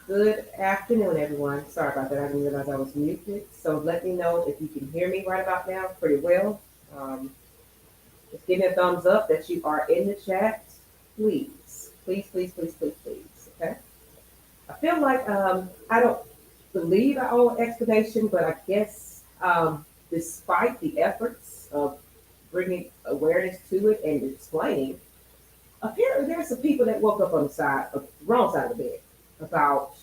Good afternoon, everyone. Sorry about that. I didn't realize I was muted. So let me know if you can hear me right about now pretty well. Um, just give me a thumbs up that you are in the chat. Please, please, please, please, please, please. Okay. I feel like I don't believe I owe an explanation, but I guess despite the efforts of bringing awareness to it and explaining, apparently there are some people that woke up on the side of wrong side of the bed about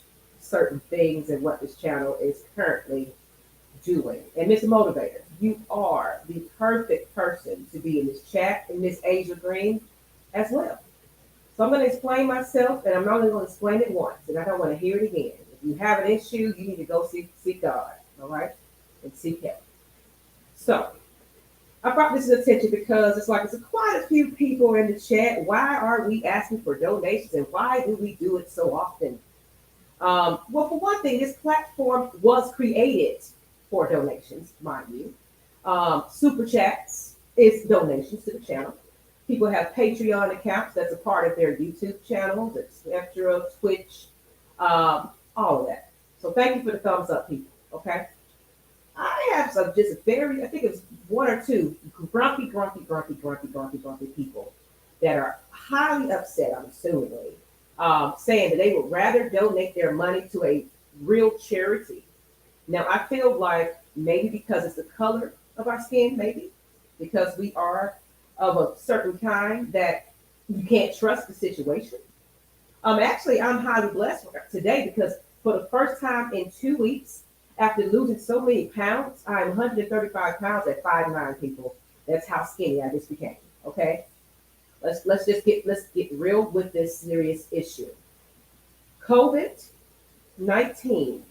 certain things and what this channel is currently doing. And Mr. Motivator, you are the perfect person to be in this chat in this age of green as well. So I'm going to explain myself, and I'm only going to explain it once, and I don't want to hear it again. If you have an issue, you need to go seek God, all right, and seek help. So I brought this to attention because it's like it's quite a few people in the chat. Why are we asking for donations, and why do we do it so often? Well, for one thing, this platform was created for donations, mind you. Super chats is donations to the channel. People have Patreon accounts that's a part of their YouTube channels, etc., Twitch, all of that. So thank you for the thumbs up, people. Okay. I have some just very, I think it's one or two grumpy people that are highly upset, I'm assumingly, saying that they would rather donate their money to a real charity. Now, I feel like maybe because it's the color of our skin, maybe because we are of a certain kind that you can't trust the situation. Actually, I'm highly blessed today because for the first time in 2 weeks, after losing so many pounds, I'm 135 pounds at 5'9", people. That's how skinny I just became. Okay, let's get real with this serious issue. COVID-19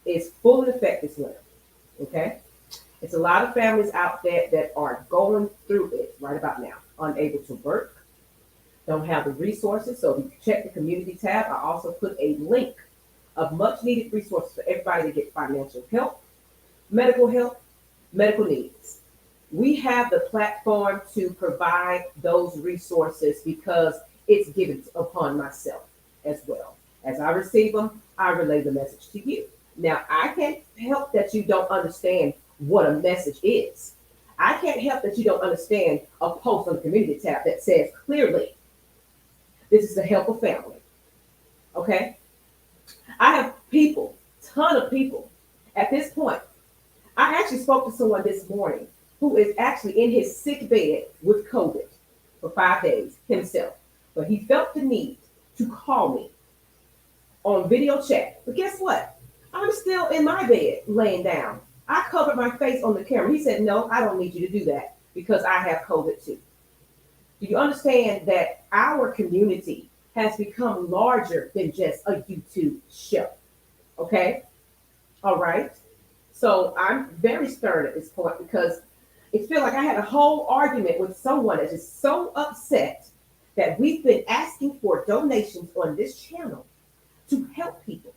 is full in effect this winter. Okay, it's a lot of families out there that are going through it right about now, unable to work, don't have the resources. So if you check the community tab, I also put a link of much needed resources for everybody to get financial help, medical needs. We have the platform to provide those resources because it's given upon myself as well. As I receive them, I relay the message to you. Now, I can't help that you don't understand what a message is. I can't help that you don't understand a post on the community tab that says clearly, this is to help a family. Okay? I have people, ton of people. At this point, I actually spoke to someone this morning who is actually in his sick bed with COVID for 5 days himself. But he felt the need to call me on video chat. But guess what? I'm still in my bed laying down. I covered my face on the camera. He said, no, I don't need you to do that because I have COVID too. Do you understand that our community has become larger than just a YouTube show? Okay? All right. So I'm very stern at this point because it feels like I had a whole argument with someone that is so upset that we've been asking for donations on this channel to help people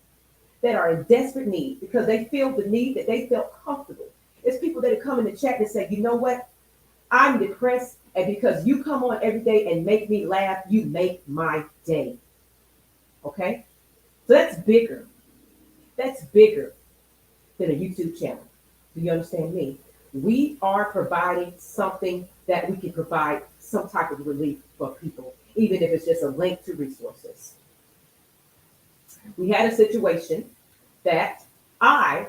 that are in desperate need because they feel the need that they felt comfortable. It's people that come in the chat and say, you know what? I'm depressed, and because you come on every day and make me laugh, you make my day. Okay? So that's bigger. That's bigger than a YouTube channel. Do you understand me? We are providing something that we can provide some type of relief for people, even if it's just a link to resources. We had a situation that I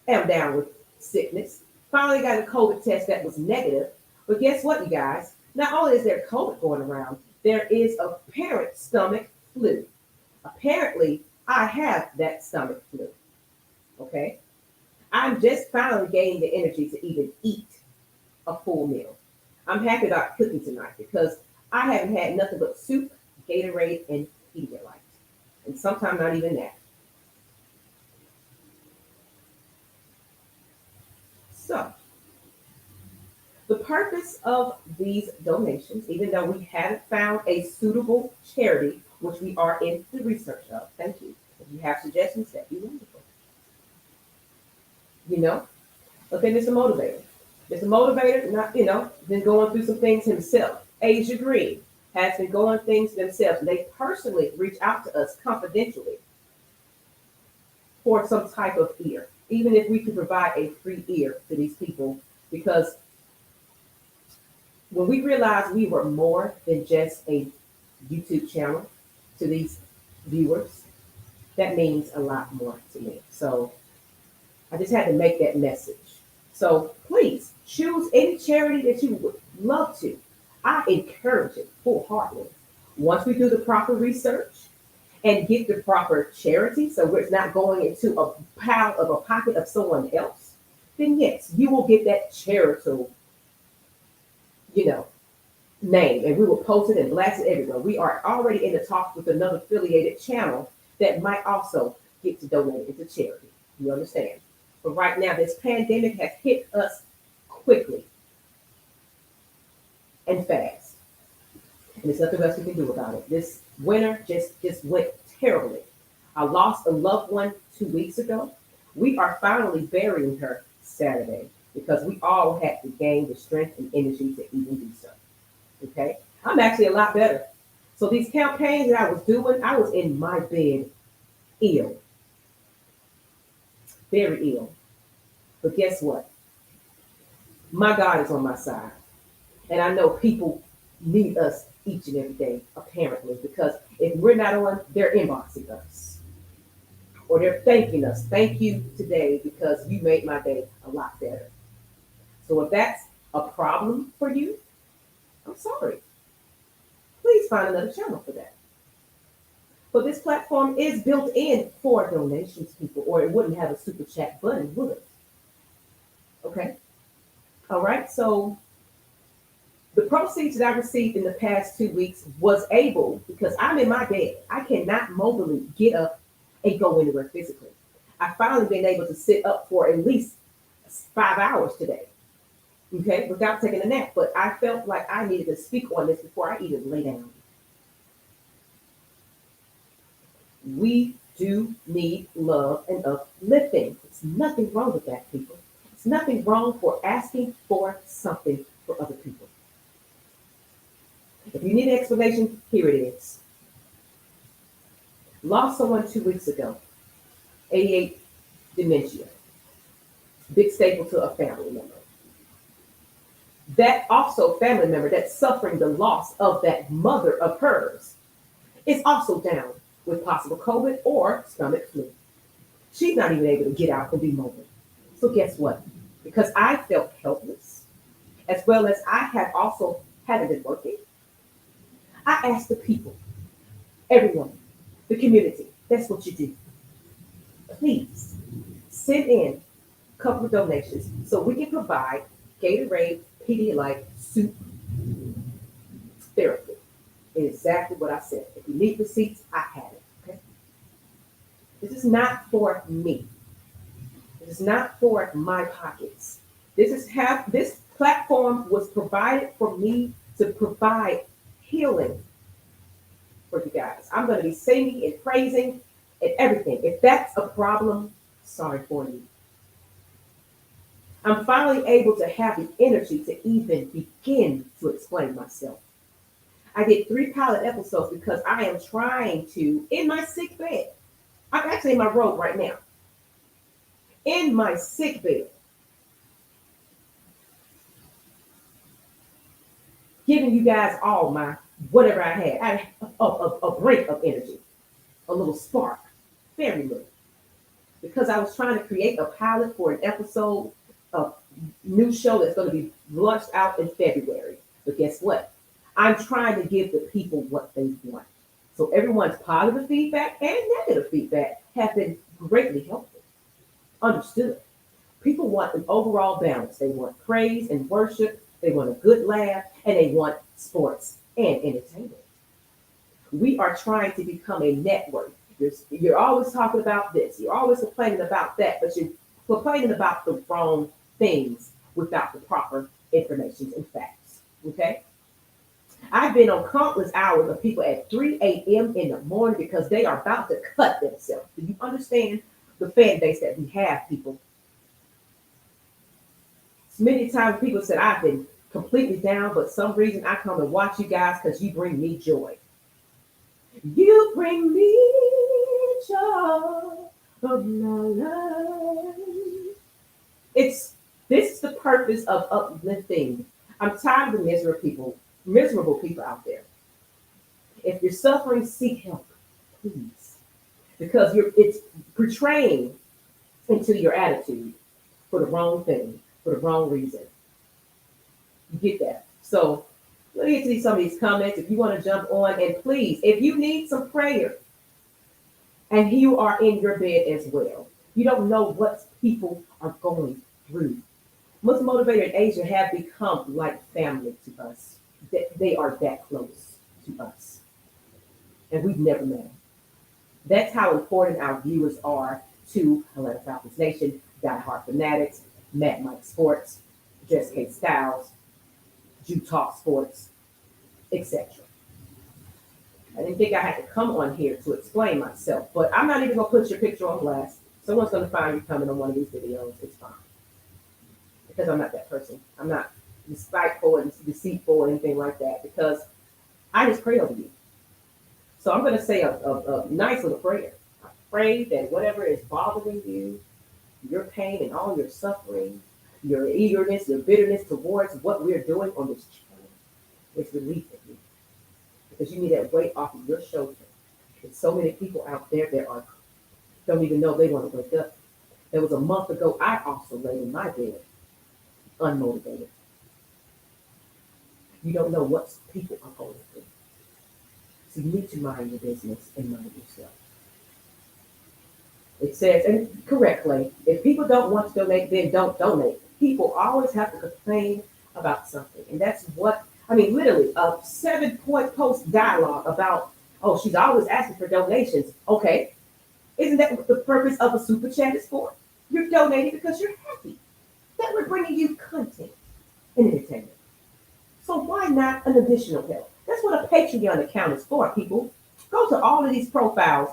am down with sickness. Finally got a COVID test that was negative. But guess what, you guys? Not only is there COVID going around, there is apparent stomach flu. Apparently, I have that stomach flu. Okay? I'm just finally gaining the energy to even eat a full meal. I'm happy about cooking tonight because I haven't had nothing but soup, Gatorade, and Pedialyte. And sometimes not even that. So, the purpose of these donations, even though we haven't found a suitable charity, which we are in the research of, thank you. If you have suggestions, that'd be wonderful. You know, okay, Mr. Motivator. Mr. Motivator, not been going through some things himself. Asia Green has been going things themselves. And they personally reach out to us confidentially for some type of ear, even if we could provide a free ear to these people, because when we realized we were more than just a YouTube channel to these viewers, that means a lot more to me. So I just had to make that message. So please choose any charity that you would love to. I encourage it wholeheartedly. Once we do the proper research and get the proper charity, so it's not going into a pile of a pocket of someone else, then yes, you will get that charitable, you know, name, and we will post it and blast it everywhere. We are already in the talks with another affiliated channel that might also get to donate it to charity. You understand? But right now, this pandemic has hit us quickly and fast, and there's nothing else we can do about it. This winter just went terribly. I lost a loved one 2 weeks ago. We are finally burying her Saturday because we all had to gain the strength and energy to even do so. Okay, I'm actually a lot better. So these campaigns that I was doing, I was in my bed, ill, very ill. But guess what? My God is on my side. And I know people need us each and every day, apparently, because if we're not on, they're inboxing us or they're thanking us. Thank you today because you made my day a lot better. So if that's a problem for you, I'm sorry. Please find another channel for that. But this platform is built in for donations, people, or it wouldn't have a super chat button, would it? Okay. All right. So the proceeds that I received in the past 2 weeks was able, because I'm in my bed, I cannot mobilely get up and go anywhere physically. I finally been able to sit up for at least 5 hours today, okay, without taking a nap. But I felt like I needed to speak on this before I even lay down. We do need love and uplifting. There's nothing wrong with that, people. It's nothing wrong for asking for something for other people. If you need an explanation, here it is. Lost someone 2 weeks ago, 88 dementia, big staple to a family member. That also family member that's suffering the loss of that mother of hers is also down with possible COVID or stomach flu. She's not even able to get out and be mobile. So guess what? Because I felt helpless, as well as I have also haven't been working, I asked the people, everyone, the community, that's what you do. Please send in a couple of donations so we can provide Gatorade, Pedialyte, soup, therapy. Exactly what I said. If you need receipts, I have it. Okay. This is not for me. This is not for my pockets. This platform was provided for me to provide healing for you guys. I'm going to be singing and praising and everything. If that's a problem, sorry for you. I'm finally able to have the energy to even begin to explain myself. I did 3 pilot episodes because I am trying to, in my sick bed, I'm actually in my robe right now, in my sick bed, giving you guys all my whatever I had. I had a break of energy, a little spark, very little, because I was trying to create a pilot for an episode of new show that's going to be launched out in February. But guess what? I'm trying to give the people what they want. So everyone's positive feedback and negative feedback have been greatly helpful. Understood. People want an overall balance. They want praise and worship. They want a good laugh, and they want sports and entertainment. We are trying to become a network. You're always talking about this. You're always complaining about that, but you're complaining about the wrong things without the proper information and facts. Okay? I've been on countless hours of people at 3 a.m. in the morning because they are about to cut themselves. Do you understand the fan base that we have, people? So many times people said I've been completely down, but some reason I come and watch you guys because you bring me joy. You bring me joy. of my life. It's this is the purpose of uplifting. I'm tired of the miserable people out there. If you're suffering, seek help, please, because it's portraying into your attitude for the wrong thing, for the wrong reason. You get that? So let me get to some of these comments. If you want to jump on, and please, if you need some prayer, and you are in your bed as well, you don't know what people are going through. Muslim Motivator and Asia have become like family to us. They are that close to us, and we've never met them. That's how important our viewers are to Atlanta Falcons Nation, Die Hard Fanatics, Matt Mike Sports, Jess K Styles, Jew Talk Sports, etc. I didn't think I had to come on here to explain myself, but I'm not even going to put your picture on blast. Someone's going to find you coming on one of these videos. It's fine. Because I'm not that person. I'm not spiteful and deceitful or anything like that, because I just pray over you. So I'm going to say a nice little prayer. I pray that whatever is bothering you, your pain and all your suffering, your eagerness, your bitterness towards what we're doing on this channel is relief of you. Because you need that weight off of your shoulder. There's so many people out there that don't even know they want to wake up. There was a month ago, I also lay in my bed, unmotivated. You don't know what people are going through. So you need to mind your business and mind yourself. It says, and correctly, if people don't want to donate, then don't donate. People always have to complain about something. And that's what, I mean, literally, a 7-point post dialogue about, oh, she's always asking for donations. Okay. Isn't that what the purpose of a super chat is for? You're donating because you're happy that we're bringing you content and entertainment. So why not an additional help? That's what a Patreon account is for, people. Go to all of these profiles.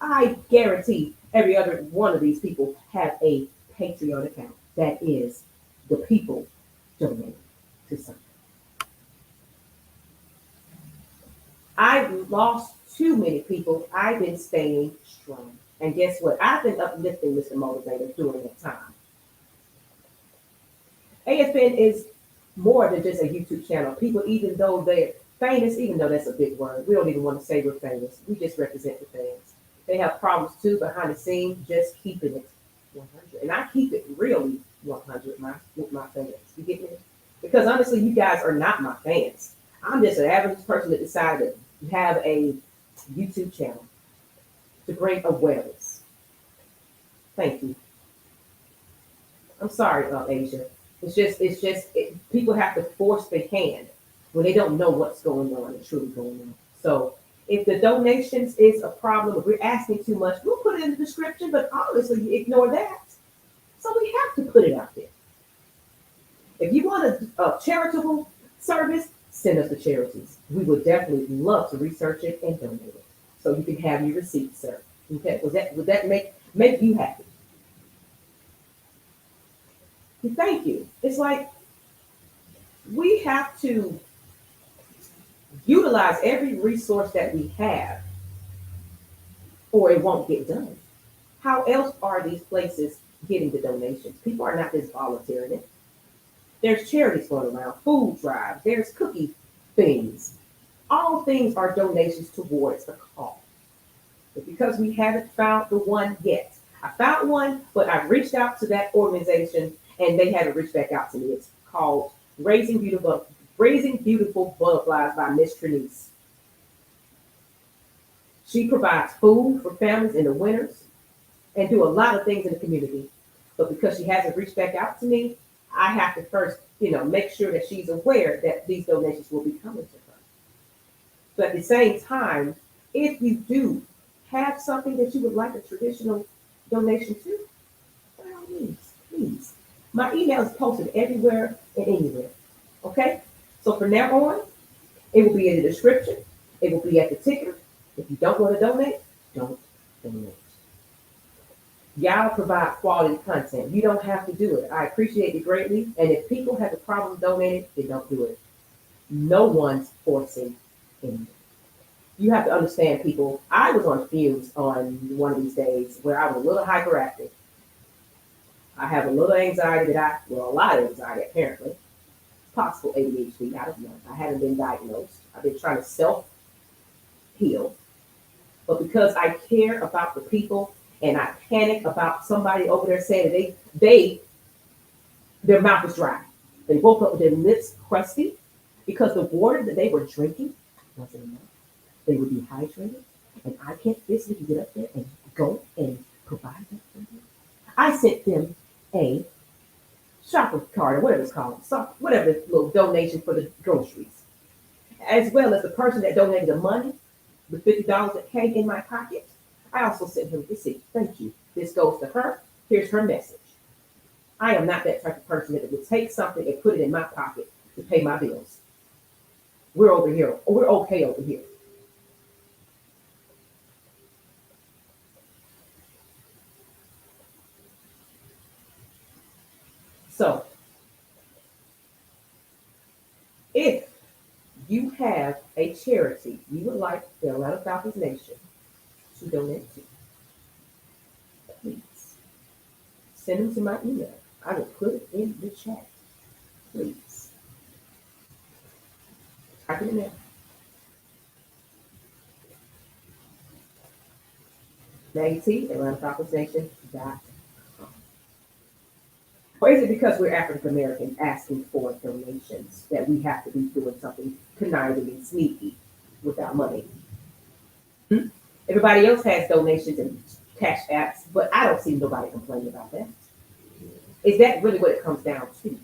I guarantee every other one of these people have a Patreon account. That is the people donating to something. I've lost too many people. I've been staying strong. And guess what? I've been uplifting Mr. Motivator during that time. AFN is more than just a YouTube channel. People, even though they're famous, even though that's a big word, we don't even want to say we're famous. We just represent the fans. They have problems too behind the scenes, just keeping it 100. And I keep it really 100 with my fans. You get me? Because honestly, you guys are not my fans. I'm just an average person that decided to have a YouTube channel to bring awareness. Thank you. I'm sorry, Asia. People have to force their hand when they don't know what's going on and truly going on. So if the donations is a problem, if we're asking too much, we'll put it in the description, but honestly, you ignore that. So we have to put it out there. If you want a charitable service, send us the charities. We would definitely love to research it and donate it. So you can have your receipt, sir. Okay? Would that make you happy? Thank you. It's like we have to utilize every resource that we have, or it won't get done. How else are these places getting the donations? People are not just volunteering it. There's charities going around, food drives, there's cookie things. All things are donations towards a cause. But because we haven't found the one yet, I found one, but I reached out to that organization and they haven't reached back out to me. It's called Raising Beautiful Butterflies by Miss Trinice. She provides food for families in the winters and do a lot of things in the community. But because she hasn't reached back out to me, I have to first, make sure that she's aware that these donations will be coming to her. But at the same time, if you do have something that you would like a traditional donation to, by all means, please. My email is posted everywhere and anywhere. Okay? So from now on, it will be in the description. It will be at the ticker. If you don't want to donate, don't donate. Y'all provide quality content. You don't have to do it. I appreciate it greatly. And if people have a problem donating, they don't do it. No one's forcing anything. You have to understand, people. I was on fumes on one of these days where I was a little hyperactive. I have a little anxiety a lot of anxiety apparently. Possible ADHD, I don't know. I haven't been diagnosed. I've been trying to self heal. But because I care about the people and I panic about somebody over there saying that their mouth is dry. They woke up with their lips crusty because the water that they were drinking wasn't enough. They were dehydrated. And I can't physically get up there and go and provide that for them. I sent them a shopper card or whatever it's called, so whatever little donation for the groceries, as well as the person that donated the money, the $50 that came in my pocket. I also sent him a receipt. Thank you. This goes to her. Here's her message. I am not that type of person that would take something and put it in my pocket to pay my bills. We're over here. We're okay over here. So if you have a charity you would like the Atlanta Falcons Nation to donate to, please send them to my email. I will put it in the chat. Please. Type it in there. Maggie T, AtlantaFalconsNation.com. Or is it because we're African American asking for donations that we have to be doing something conniving and sneaky without money? Hmm? Everybody else has donations and cash apps, but I don't see nobody complaining about that. Is that really what it comes down to?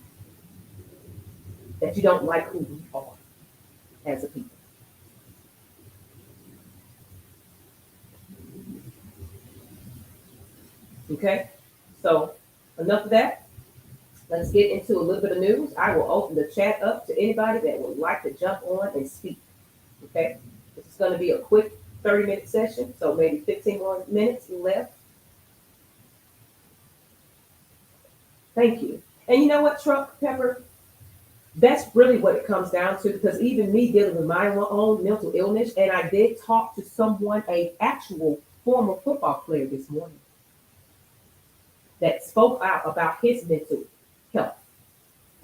That you don't like who we are as a people? Okay, so enough of that. Let's get into a little bit of news. I will open the chat up to anybody that would like to jump on and speak. Okay, this is going to be a quick 30-minute session, so maybe 15 more minutes left. Thank you. And you know what, Truck Pepper? That's really what it comes down to, because even me dealing with my own mental illness, and I did talk to someone, a actual former football player this morning, that spoke out about his mental health.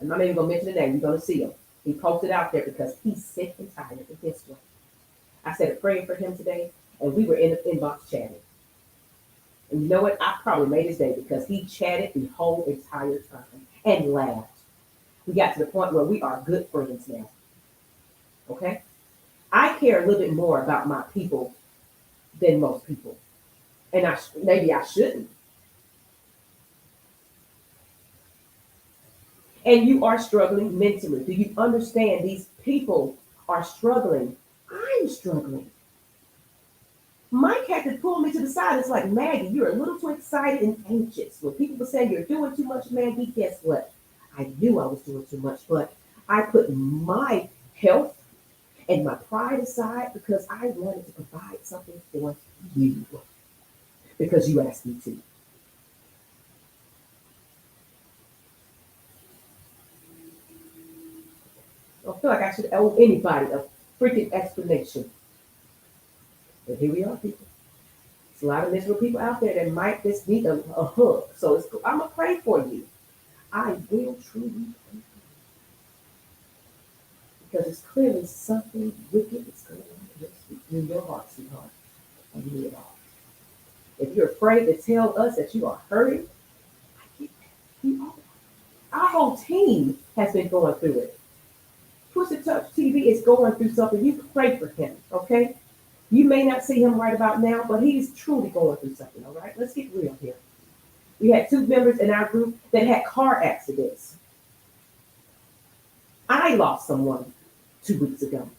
I'm not even going to mention the name. You're going to see him. He posted out there because he's sick and tired of this one. I said a prayer for him today, and we were in the inbox chatting. And you know what? I probably made his day because he chatted the whole entire time and laughed. We got to the point where we are good friends now. Okay? I care a little bit more about my people than most people. And maybe I shouldn't. And you are struggling mentally. Do you understand? These people are struggling. I'm struggling. Mike had to pull me to the side. It's like, Maggie, you're a little too excited and anxious. When people say you're doing too much, Maggie, guess what? I knew I was doing too much, but I put my health and my pride aside because I wanted to provide something for you. Because you asked me to. I don't feel like I should owe anybody a freaking explanation. But here we are, people. There's a lot of miserable people out there that might just need a hug. So I'm going to pray for you. I will truly pray for you. Because it's clearly something wicked that's going on in your heart, sweetheart. And you need it all. If you're afraid to tell us that you are hurting, I get that. We are. Our whole team has been going through it. Push to Touch TV is going through something. You pray for him, okay? You may not see him right about now, but he's truly going through something, all right? Let's get real here. We had 2 members in our group that had car accidents. I lost someone 2 weeks ago.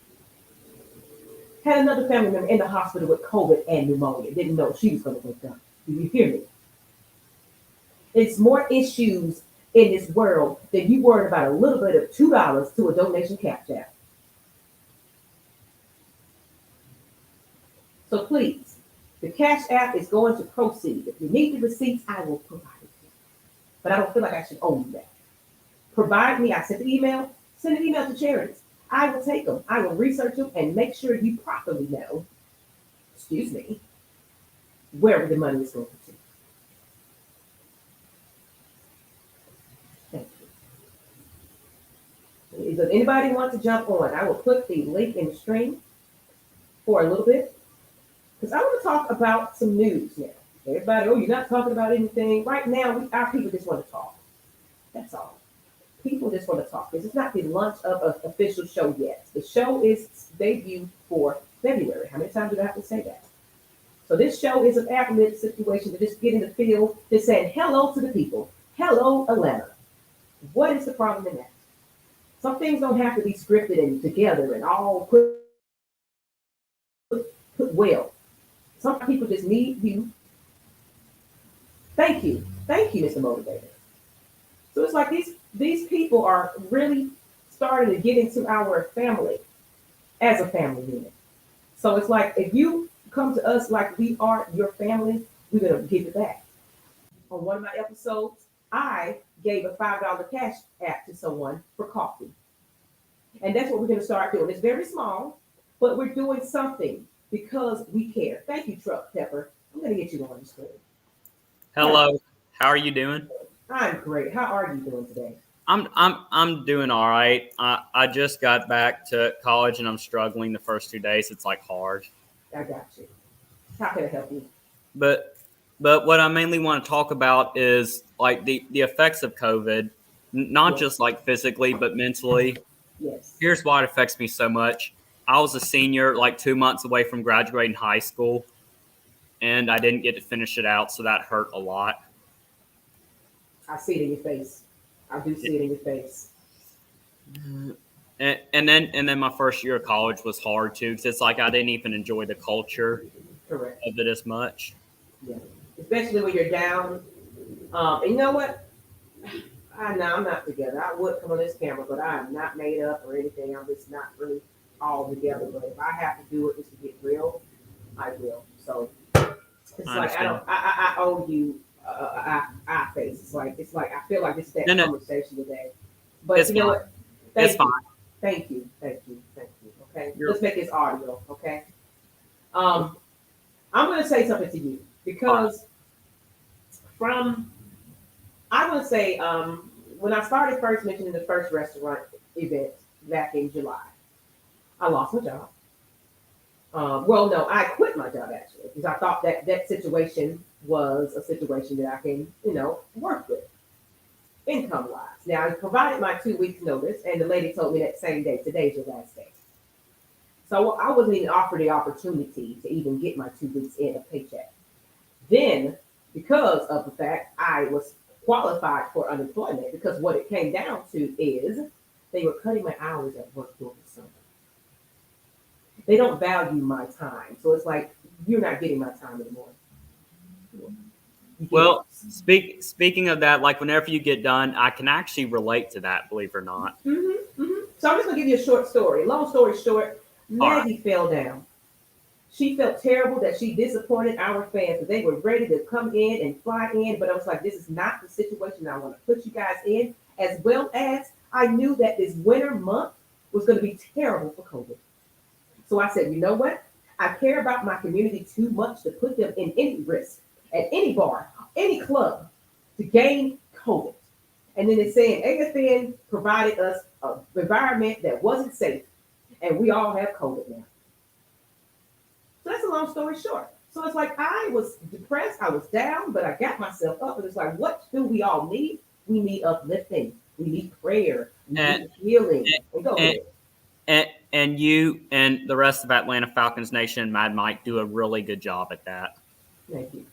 Had another family member in the hospital with COVID and pneumonia. Didn't know she was going to wake up. Do you hear me? It's more issues in this world than you worried about a little bit of $2 to a donation cash app. So please, the cash app is going to proceed. If you need the receipts, I will provide it to you. But I don't feel like I should own you that. Provide me, I sent the email, send an email to charities. I will take them. I will research them and make sure you properly know, excuse me, where the money is going to. Thank you. Does anybody want to jump on? I will put the link in the stream for a little bit because I want to talk about some news now. Everybody, oh, you're not talking about anything. Right now, our people just want to talk. That's all. People just want to talk. This is not the launch of an official show yet. The show is debuted for February. How many times do I have to say that? So this show is an ad-lib situation to just get in the field, just saying hello to the people. Hello, Atlanta. What is the problem in that? Some things don't have to be scripted and together and all put well. Some people just need you. Thank you. Thank you, Mr. Motivator. So it's like these people are really starting to get into our family as a family unit. So it's like if you come to us like we are your family, we're going to give it back. On one of my episodes, I gave a $5 cash app to someone for coffee. And that's what we're going to start doing. It's very small, but we're doing something because we care. Thank you, Truck Pepper. I'm going to get you on the screen. Hello. How are you doing? I'm great. How are you doing today? I'm doing all right. I just got back to college and I'm struggling the first 2 days. It's like hard. I got you. How can I help you? But what I mainly want to talk about is like the effects of COVID, not Yes. just like physically, but mentally. Yes. Here's why it affects me so much. I was a senior, like 2 months away from graduating high school, and I didn't get to finish it out, so that hurt a lot. I see it in your face. I do see it in your face. And then my first year of college was hard too, because it's like I didn't even enjoy the culture Correct. of it as much. Yeah. Especially when you're down. And you know what? I know I'm not together. I would come on this camera, but I am not made up or anything. I'm just not really all together. But if I have to do it just to get real, I will. So it's like I owe you I face. It's like I feel like it's that conversation today. But it's you know fine. what? It's fine. Thank you. Okay, You're, let's make this audio. Okay. I'm going to say something to you because I want to say when I started first mentioning the first restaurant event back in July, I lost my job. Well, no, I quit my job actually because I thought that situation was a situation that I can, work with income wise. Now, I provided my 2 weeks notice and the lady told me that same day, today's your last day. So I wasn't even offered the opportunity to even get my 2 weeks in a paycheck. Then, because of the fact I was qualified for unemployment, because what it came down to is they were cutting my hours at work during the summer. They don't value my time. So it's like, you're not getting my time anymore. Well, speaking of that, like whenever you get done, I can actually relate to that, believe it or not. Mm-hmm, mm-hmm. So I'm just going to give you a short story. Long story short, Maggie fell down. She felt terrible that she disappointed our fans. They were ready to come in and fly in, but I was like, this is not the situation I want to put you guys in, as well as I knew that this winter month was going to be terrible for COVID. So I said, you know what? I care about my community too much to put them in any risk at any bar, any club to gain COVID. And then it's saying AFN provided us an environment that wasn't safe, and we all have COVID now. So that's a long story short. So it's like I was depressed, I was down, but I got myself up. And it's like, what do we all need? We need uplifting. We need prayer. We need healing. And you and the rest of Atlanta Falcons Nation and Mad Mike do a really good job at that. Thank you.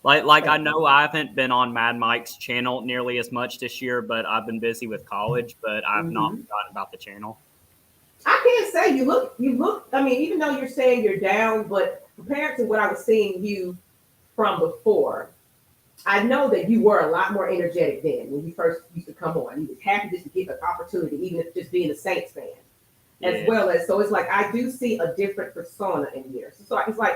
Like I know I haven't been on Mad Mike's channel nearly as much this year, but I've been busy with college, but I've not forgotten about the channel. I can't say you look, I mean, even though you're saying you're down, but compared to what I was seeing you from before, I know that you were a lot more energetic then when you first used to come on. You was happy just to get an opportunity, even if just being a Saints fan. As well as, so it's like, I do see a different persona in here. So it's like,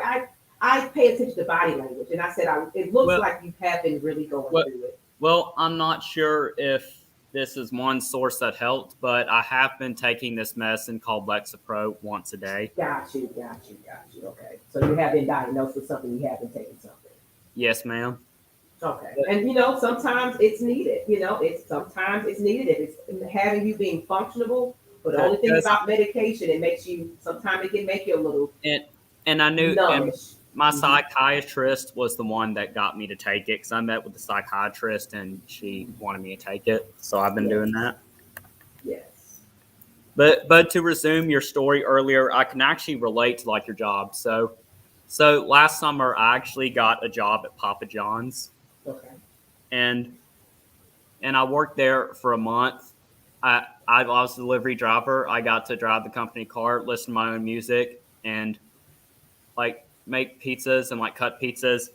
I pay attention to body language. And I said, it looks like you have been really going through it. Well, I'm not sure if this is one source that helped, but I have been taking this medicine called Lexapro once a day. Got you, got you, got you. Okay. So you have been diagnosed with something, you have been taking something. Yes, ma'am. Okay. But And sometimes it's needed. It's sometimes it's needed if it's having you being functional. But the only thing because about medication, it makes you sometimes it can make you a little and and I knew and numbish. my Hmm. psychiatrist was the one that got me to take it because I met with the psychiatrist and she wanted me to take it, so I've been Yes. doing that. Yes. But to resume your story earlier, I can actually relate to like your job. So last summer I actually got a job at Papa John's Okay. and I worked there for a month. I was a delivery driver. I got to drive the company car, listen to my own music, and like make pizzas and like cut pizzas.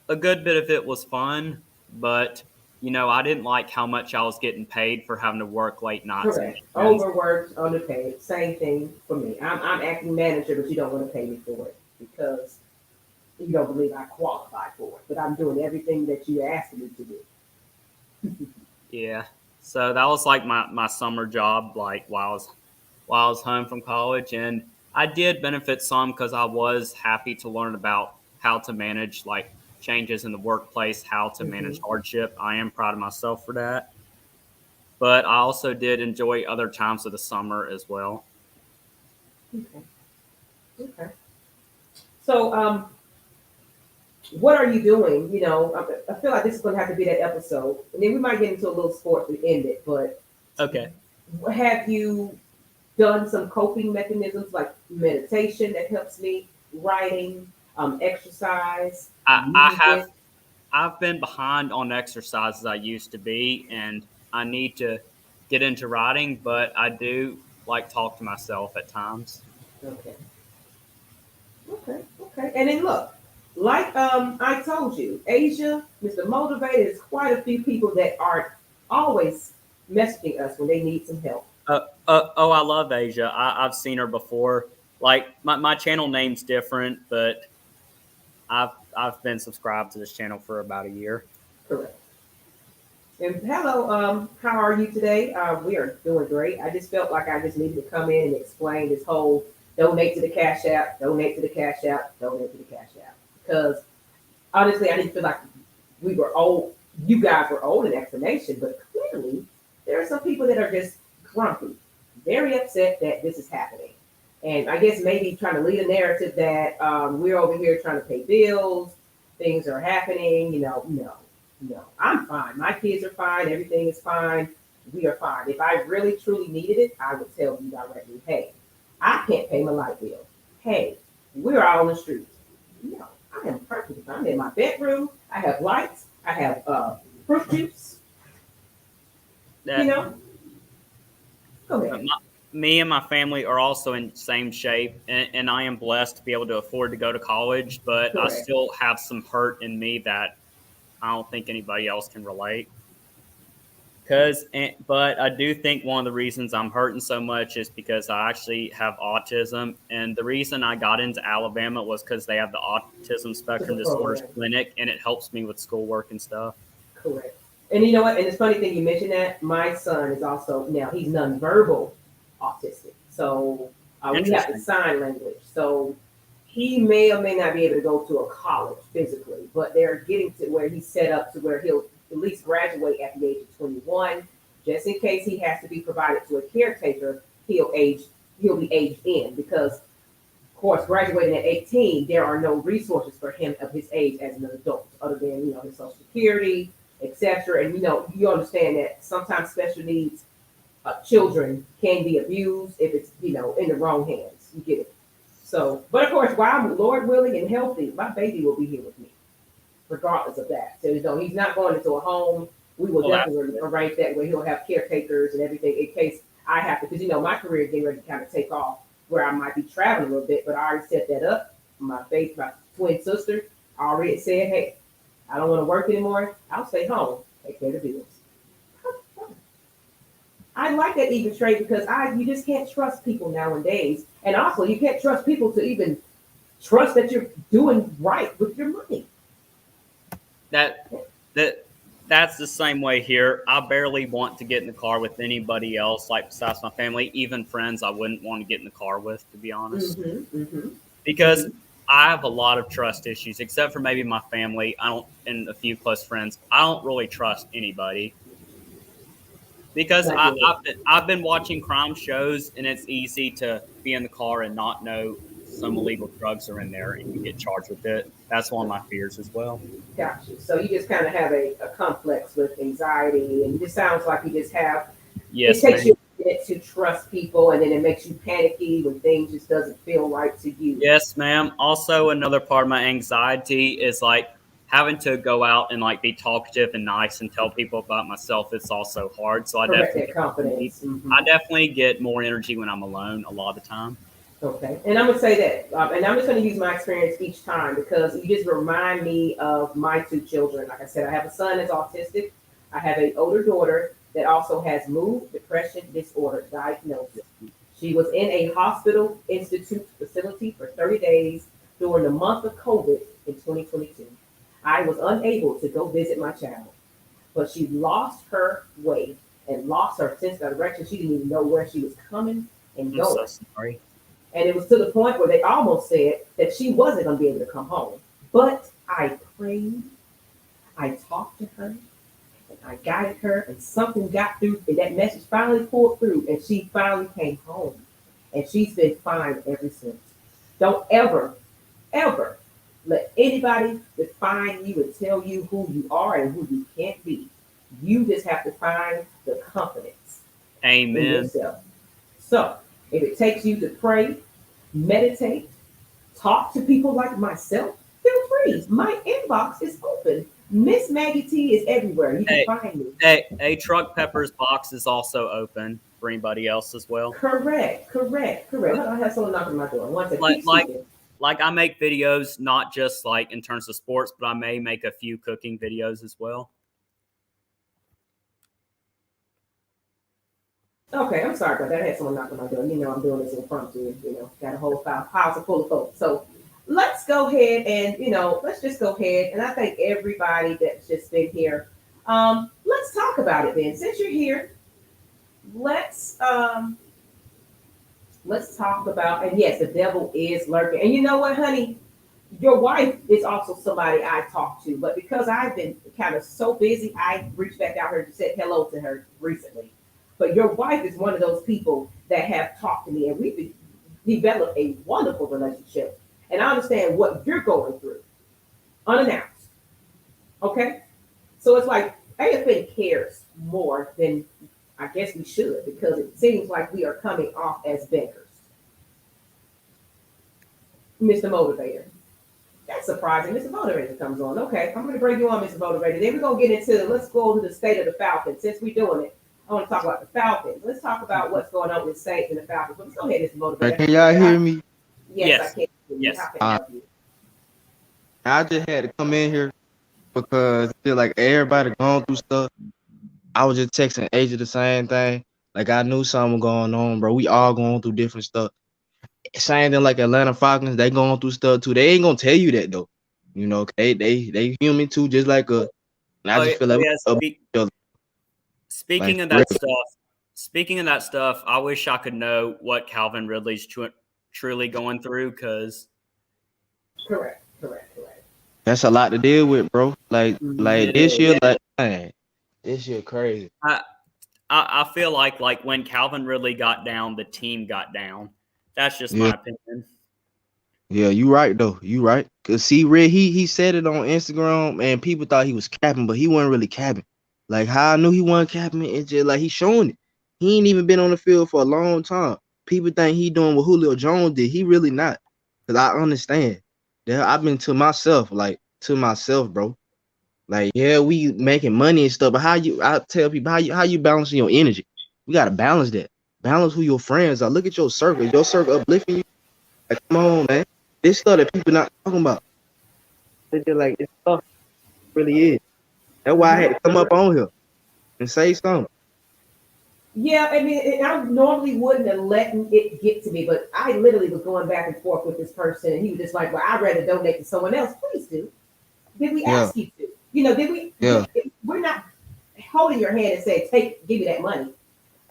A good bit of it was fun, but I didn't like how much I was getting paid for having to work late nights and Correct. weekends. Overworked, underpaid. Same thing for me. I'm acting manager, but you don't want to pay me for it because you don't believe I qualify for it. But I'm doing everything that you asked me to do. Yeah. So that was like my summer job, like while I was home from college, and I did benefit some because I was happy to learn about how to manage like changes in the workplace, how to manage Hmm. hardship. I am proud of myself for that. But I also did enjoy other times of the summer as well. Okay. Okay. So, what are you doing? I feel like this is going to have to be that episode, and then we might get into a little sport to end it. But Okay. have you done some coping mechanisms like meditation that helps me, writing, exercise, I have music? I've been behind on exercise as I used to be, and I need to get into writing, but I do like talk to myself at times. Okay, okay, okay. And then look, like I told you, Asia, Mr. Motivated, is quite a few people that are always messaging us when they need some help. Oh, I love Asia. I've seen her before. Like my channel name's different, but I've been subscribed to this channel for about a year. Correct. And hello, how are you today? We are doing great. I just felt like I just needed to come in and explain this whole donate to the Cash App, donate to the Cash App, donate to the Cash App. Because honestly, I didn't feel like we were old. You guys were old in explanation, but clearly there are some people that are just grumpy, very upset that this is happening. And I guess maybe trying to lead a narrative that we're over here trying to pay bills, things are happening. No, no, I'm fine. My kids are fine. Everything is fine. We are fine. If I really truly needed it, I would tell you directly, hey, I can't pay my light bill. Hey, we're out on the streets. No, I am perfect. I'm in my bedroom. I have lights. I have fruit juice. You That know, go ahead. me and my family are also in the same shape, and I am blessed to be able to afford to go to college, but I Correct. still have some hurt in me that I don't think anybody else can relate. But I do think one of the reasons I'm hurting so much is because I actually have autism, and the reason I got into Alabama was because they have the autism To the spectrum disorders program. clinic, and it helps me with schoolwork and stuff. Correct. And you know what? And it's funny thing you mentioned that my son is also now he's nonverbal autistic. So we have the Interesting. sign language. So he may or may not be able to go to a college physically, but they're getting to where he's set up to where he'll at least graduate at the age of 21. Just in case he has to be provided to a caretaker, he'll be aged in because of course, graduating at 18, there are no resources for him of his age as an adult, other than his social security, etc. And you understand that sometimes special needs children can be abused if it's in the wrong hands. You get it. So, but of course, while I'm Lord willing and healthy, my baby will be here with me, regardless of that. So he's not going into a home. We will Well, that's definitely good. arrange that where he'll have caretakers and everything in case I have to, because my career is getting ready to kind of take off where I might be traveling a little bit, but I already set that up. My twin sister already said, hey, I don't want to work anymore. I'll stay home, take care of the bills. I like that even trade because you just can't trust people nowadays. And also you can't trust people to even trust that you're doing right with your money. That that that's the same way here. I barely want to get in the car with anybody else, like besides my family, even friends. I wouldn't want to get in the car with, to be honest, because I have a lot of trust issues. Except for maybe my family, I don't, and a few close friends. I don't really trust anybody because I get it. I've been watching crime shows, and it's easy to be in the car and not know some illegal drugs are in there, and you get charged with it. That's one of my fears as well. Got you. So you just kind of have a complex with anxiety, and it just sounds like you just have. It Yes, takes ma'am. you a minute to trust people, and then it makes you panicky when things just doesn't feel right to you. Yes, ma'am. Also, another part of my anxiety is like having to go out and like be talkative and nice and tell people about myself. It's also hard. So Correct that confidence. I definitely get more energy when I'm alone a lot of the time. Okay, and I'm gonna say that, and I'm just gonna use my experience each time because you just remind me of my two children. Like I said, I have a son that's autistic. I have an older daughter that also has mood depression disorder diagnosis. She was in a hospital institute facility for 30 days during the month of COVID in 2022. I was unable to go visit my child, but she lost her way and lost her sense of direction. She didn't even know where she was coming and I'm so going. sorry. And it was to the point where they almost said that she wasn't going to be able to come home. But I prayed, I talked to her, and I guided her, and something got through, and that message finally pulled through, and she finally came home. And she's been fine ever since. Don't ever, ever let anybody define you and tell you who you are and who you can't be. You just have to find the confidence in Amen. yourself. So, if it takes you to pray, meditate, talk to people like myself, feel free. My inbox is open. Miss Maggie T is everywhere. You can Hey, find me. hey, Truck Peppers box is also open for anybody else as well. Correct. Hold on, I have someone knocking on my door. One second. Like, Keep like, speaking. like I make videos not just like in terms of sports, but I may make a few cooking videos as well. Okay, I'm sorry about that. I had someone knocking on my door. You know, I'm doing this impromptu. You know, got a whole house full of folks. So let's go ahead and, let's just go ahead. And I thank everybody that's just been here. Let's talk about it then. Since you're here, let's talk about, and yes, the devil is lurking. And you know what, honey? Your wife is also somebody I talk to, but because I've been kind of so busy, I reached back out her and said hello to her recently. But your wife is one of those people that have talked to me, and we've developed a wonderful relationship. And I understand what you're going through, unannounced. Okay, so it's like AFN cares more than I guess we should, because it seems like we are coming off as beggars. Mr. Motivator. That's surprising. Mr. Motivator comes on. Okay, I'm going to bring you on, Mr. Motivator. Then we're going to get into, let's go to the state of the Falcons. Since we're doing it, I want to talk about the Falcons. Let's talk about what's going on with the Saints and the Falcons. Let's go ahead, Mr. Motivator. Can y'all hear me? Yes, Yes. I can. Yes. How can I help you? I just had to come in here because I feel like everybody going through stuff. I was just texting Asia the same thing. Like I knew something going on, bro. We all going through different stuff. Same thing like Atlanta Falcons, they going through stuff too. They ain't gonna tell you that though. You know, they human too, just like us. And I just feel like we yes. up each other, Speaking like, of for real. that stuff, I wish I could know what Calvin Ridley's truly going through because Correct. That's a lot to deal with, bro. Like it this is. year, like man, this year crazy. I feel like when Calvin Ridley got down, the team got down. That's just Yeah. my opinion. Yeah, you right though. You right. Cause see, Red, he said it on Instagram, and people thought he was capping, but he wasn't really capping. Like how I knew he wasn't capping, it's just like he's showing it. He ain't even been on the field for a long time. People think he doing what Julio Jones did. He really not. Cause I understand. Yeah, I've been to myself, bro. Like, yeah, we making money and stuff, but I tell people how you balancing your energy. We gotta balance that. Balance who your friends are. Look at your circle. Is your circle uplifting you? Like, come on, man. This stuff that people not talking about. It's just like it's tough. It really is. That's why I had to come up on here and say something. Yeah, I mean, I normally wouldn't have let it get to me, but I literally was going back and forth with this person, and he was just like, "Well, I'd rather donate to someone else." Please do. Did we Yeah. ask you to? Did we? Yeah. We're not holding your hand and saying, give me that money.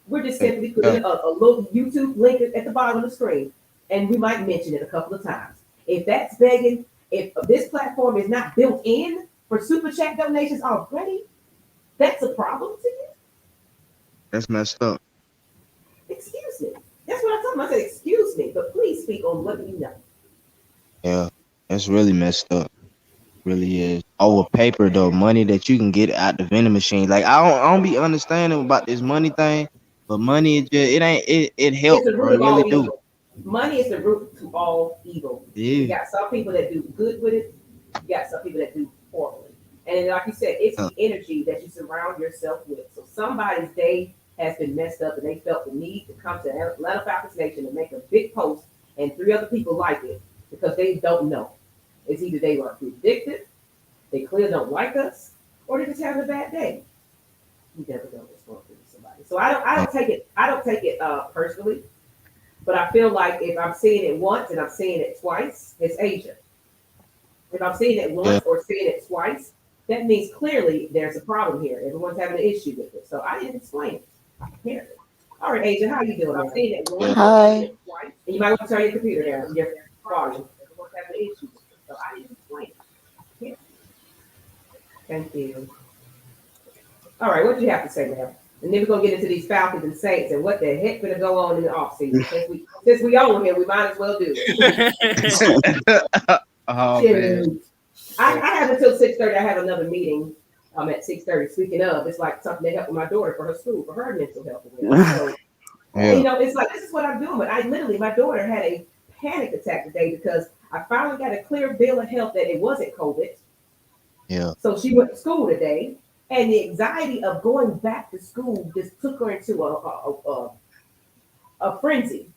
We're just simply putting a little YouTube link at the bottom of the screen, and we might mention it a couple of times. If that's begging, if this platform is not built in for super chat donations already, that's a problem to you. That's messed up. Excuse me. That's what I told him. I said, excuse me, but please speak on what you know. Yeah, that's really messed up. Really is. Over paper though, money that you can get out the vending machine. Like I don't be understanding about this money thing, but money is just it It's helps, the bro. root It of really all do. evil. Money is the root to all evil. You Yeah. got some people that do good with it. You got some people that do poorly. And then, like you said, it's the energy that you surround yourself with. So somebody's day has been messed up and they felt the need to come to Atlanta Falcons Nation and make a big post and 3 other people like it because they don't know. It's either they were predicted, they clearly don't like us, or they're just having a bad day. You never know what's going through somebody. So I don't take it personally, but I feel like if I'm seeing it once and I'm seeing it twice, it's Asia. If I'm seeing it once or seeing it twice, that means clearly there's a problem here. Everyone's having an issue with it. So I didn't explain it. Apparently. All right, Asia, how you doing? I'm seeing it once or seeing it twice. And you might want to turn your computer down, your volume. Everyone's having an issue with it. So I didn't explain it. Yeah. Thank you. All right, what do you have to say, ma'am? And then we're gonna get into these Falcons and Saints and what the heck gonna go on in the off season. Since we own here, we might as well do it. Oh man. I have until 6:30. I have another meeting. I'm at 6:30. Speaking of, it's like something to help with my daughter for her school, for her mental health. So, it's like this is what I'm doing. But my daughter had a panic attack today because I finally got a clear bill of health that it wasn't COVID. Yeah. So she went to school today, and the anxiety of going back to school just took her into a frenzy.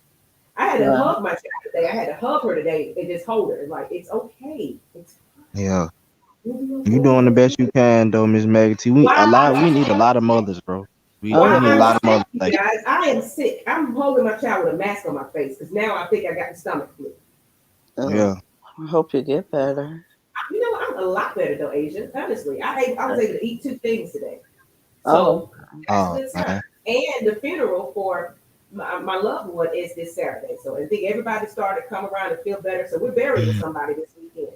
I had to hug my child today. I had to hug her today and just hold her. Like, it's okay. It's Yeah. You doing the best you can though, Miss Maggie T. We need a lot of mothers, bro. We need a lot of mothers. Like, guys, I am sick. I'm holding my child with a mask on my face because now I think I got the stomach flu. Yeah. I hope you get better. I'm a lot better though, Asia. Honestly, I was able to eat 2 things today. So that's a good sign. And the funeral for my loved one is this Saturday. So I think everybody started to come around and feel better. So we're burying somebody this weekend.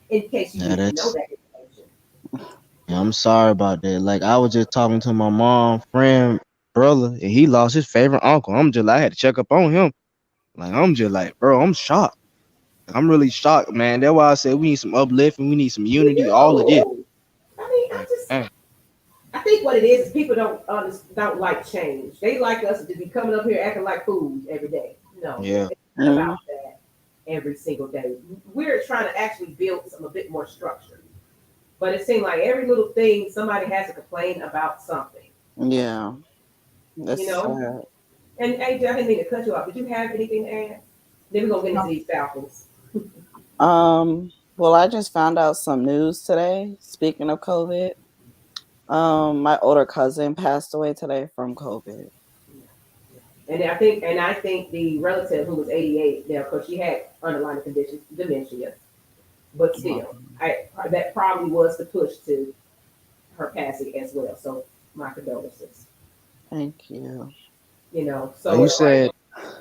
In case you didn't know that information. Yeah, I'm sorry about that. Like I was just talking to my mom, friend, brother, and he lost his favorite uncle. I had to check up on him. Like I'm just like, bro, I'm shocked. I'm really shocked, man. That's why I said we need some uplifting, we need some unity, all of this. I think what it is people don't like change. They like us to be coming up here acting like fools every day. No, it's not about that every single day. We're trying to actually build a bit more structure. But it seemed like every little thing somebody has to complain about something. Yeah. That's sad. And AJ, I didn't mean to cut you off. Did you have anything to add? Then we're gonna get into these Falcons. Well, I just found out some news today. Speaking of COVID, my older cousin passed away today from COVID. And I think the relative who was 88 now, because she had underlying conditions, dementia, but still, that probably was the push to her passing as well. So my condolences. Thank you. So you said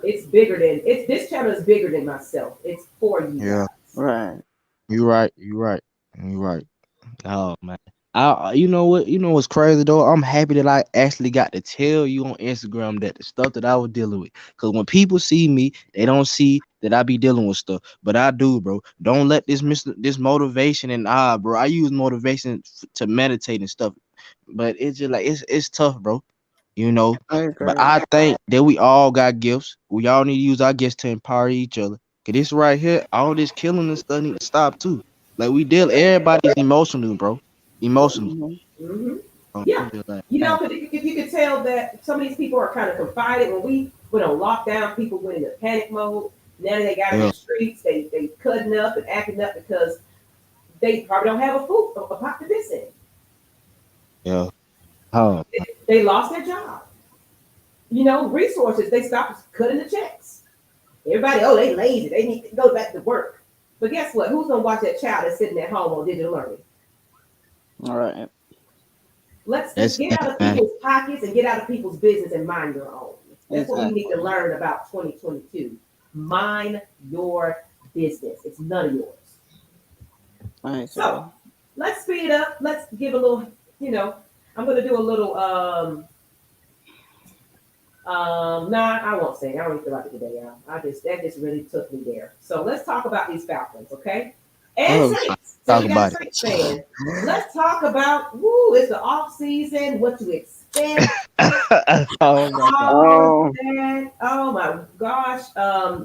it's bigger than this channel is bigger than myself. It's for you. Yeah. Guys. Right. You're right. Oh man. You know what's crazy though? I'm happy that I actually got to tell you on Instagram that the stuff that I was dealing with. Cause when people see me, they don't see that I be dealing with stuff. But I do, bro. Don't let this motivation and bro. I use motivation to meditate and stuff. But it's just like it's tough, bro. I agree. But I think that we all got gifts. We all need to use our gifts to empower each other. Cause this right here, all this killing and stuff need to stop too. Like everybody's emotional, bro. Emotional. Mm-hmm. Yeah. Because you could tell that some of these people are kind of confided. When we went on lockdown, people went into panic mode. Now they got in the streets, they cutting up and acting up because they probably don't have a pot to piss in. Yeah. Oh. They lost their job. Resources, they stopped cutting the checks. Everybody, they lazy. They need to go back to work. But guess what? Who's going to watch that child that's sitting at home on digital learning? All right. Let's That's get out of man. people's pockets and get out of people's business and mind your own. That's what we need to Exactly. learn about 2022. Mind your business. It's none of yours. I agree. So let's speed it up. Let's give a little, I'm gonna do a little nah, I won't sing. I don't even feel like it today, y'all. That just really took me there. So let's talk about these Falcons, okay? And Oh, Saints. So talk we got about a it. Saints fan. Let's talk about it's the off season, what to expect. Oh my God. Oh, man. Oh my gosh.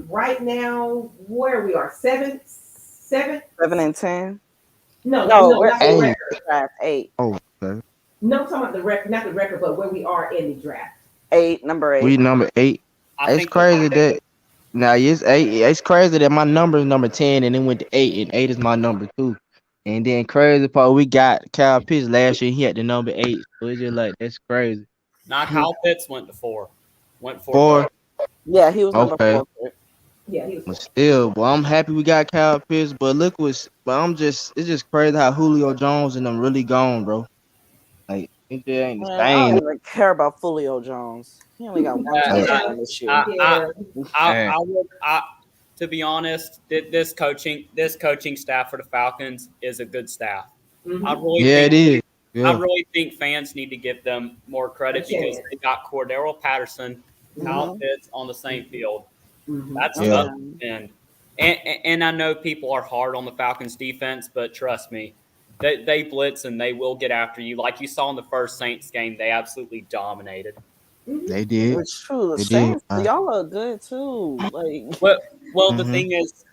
Right now, where we are, seventh. 7-10. No, No, not the Hey. record. Draft 8. Oh, okay. No, I'm talking about the record, not the record, but where we are in the draft. 8, number 8. We number 8. I It's think crazy that now it's 8. It's crazy that my number is number 10 and then went to 8, and 8 is my number 2. And then crazy part, we got Kyle Pitts last year. He had the number 8. So it's just like that's crazy. Kyle Pitts went to 4. Went 4. 4. Yeah, he was number Okay. 4. Yeah, he But was. still, but I'm happy we got Kyle Pitts. But look what's it's just crazy how Julio Jones and them really gone, bro. Like it just ain't the Man, I don't same. even care about Julio Jones. He only got one Yeah, touchdown this year. I would. To be honest, this coaching staff for the Falcons is a good staff. Mhm. I really Yeah, think it is. I Yeah. really think fans need to give them more credit because they got Cordero Patterson, Kyle Pitts on the same field. Mhm. That's Yeah. tough to defend. And I know people are hard on the Falcons defense, but trust me, they blitz and they will get after you. Like you saw in the first Saints game, they absolutely dominated. They did. It's true. The They did. Saints, y'all look good too. Like, Well, the Mhm. thing is,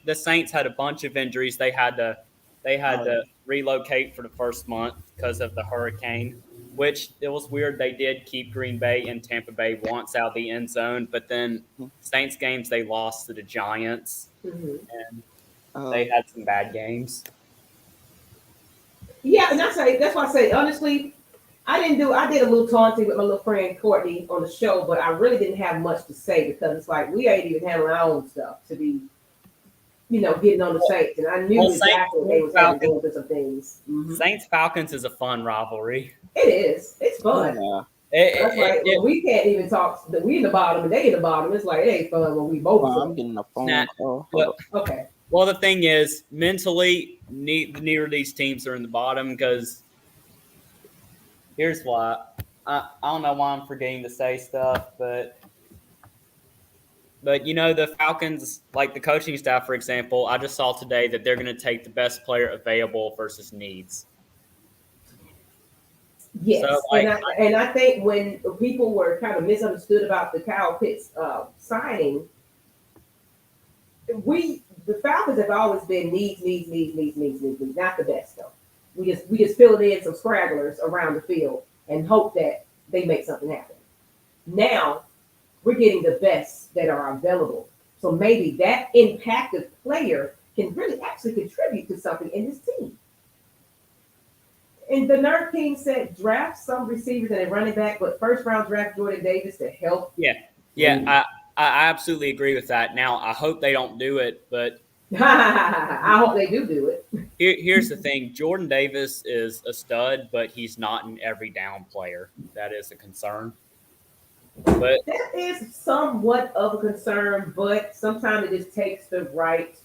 the Saints had a bunch of injuries. They had to relocate for the first month because of the hurricane. Which it was weird. They did keep Green Bay and Tampa Bay once out of the end zone, but then Saints games they lost to the Giants, Mhm. and they had some bad games. Yeah, and that's why I say honestly, I did a little taunting with my little friend Courtney on the show, but I really didn't have much to say because it's like we ain't even handling our own stuff to be, getting on the Saints, and I knew exactly what they was going through some things. Mm-hmm. Saints Falcons is a fun rivalry. It is. It's fun. That's right. When we can't even talk. We in the bottom and they in the bottom. It's like it ain't fun when we both. I'm getting a phone call. Okay. Well, the thing is, mentally, neither of these teams are in the bottom because here's why. I don't know why I'm forgetting to say stuff, but the Falcons, like the coaching staff, for example, I just saw today that they're going to take the best player available versus needs. Yes, So, and I think when people were kind of misunderstood about the Kyle Pitts signing, the Falcons have always been needs, not the best though. We just fill it in some scragglers around the field and hope that they make something happen. Now we're getting the best that are available, so maybe that impacted player can really actually contribute to something in this team. And the Nerve King said draft some receivers and a running back, but first round draft Jordan Davis to help. Yeah, I absolutely agree with that. Now I hope they don't do it, but I hope they do it. Here's the thing: Jordan Davis is a stud, but he's not an every down player. That is a concern. But that is somewhat of a concern, but sometimes it just takes the right.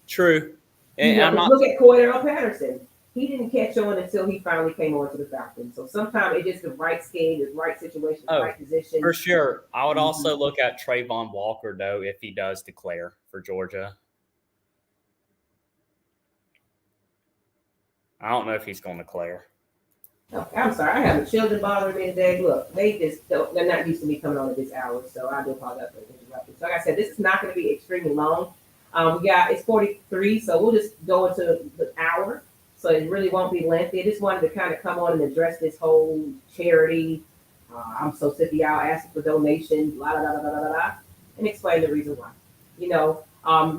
True. And look at Cordero Patterson. He didn't catch on until he finally came on to the Falcons. So sometimes it's just the right scheme, the right situation, the right position. For sure. I would also look at Trayvon Walker, though, if he does declare for Georgia. I don't know if he's going to declare. Okay, I'm sorry. I have the children bothering me today. Look, they're not used to me coming on at this hour, so I do apologize for interrupting. So like I said, this is not going to be extremely long. It's 43, so we'll just go into the hour. So it really won't be lengthy. I just wanted to kind of come on and address this whole charity. I'm so sick of y'all asking for donations, blah, blah, blah, blah, blah, blah, and explain the reason why.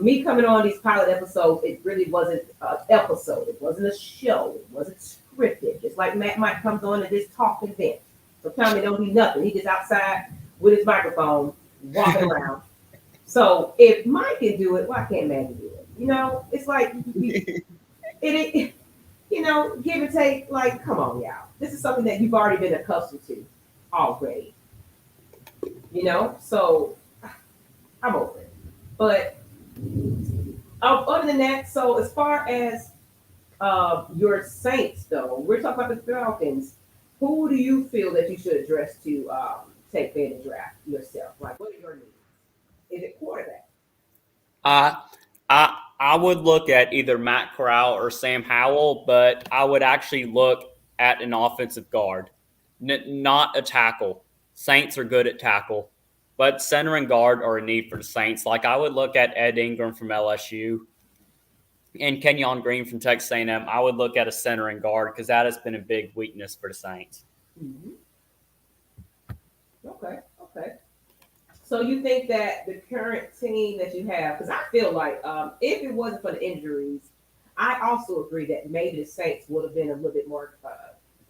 Me coming on these pilot episodes, it really wasn't an episode. It wasn't a show. It wasn't scripted. Just like Matt Mike comes on and just talking vent. Sometimes it don't do nothing. He just outside with his microphone, walking around. So if Mike can do it, why can't Maggie do it? It's like give and take. Like, come on, y'all. This is something that you've already been accustomed to already. So I'm open. But other than that, so as far as your Saints, though, we're talking about the Falcons. Who do you feel that you should address to take in the draft yourself? Like, what are your needs? Is it quarterback? I I would look at either Matt Corral or Sam Howell, but I would actually look at an offensive guard, not a tackle. Saints are good at tackle, but center and guard are a need for the Saints. Like I would look at Ed Ingram from LSU and Kenyon Green from Texas A&M. I would look at a center and guard because that has been a big weakness for the Saints. Mm-hmm. Okay. So you think that the current team that you have, because I feel like if it wasn't for the injuries, I also agree that maybe the Saints would have been a little bit more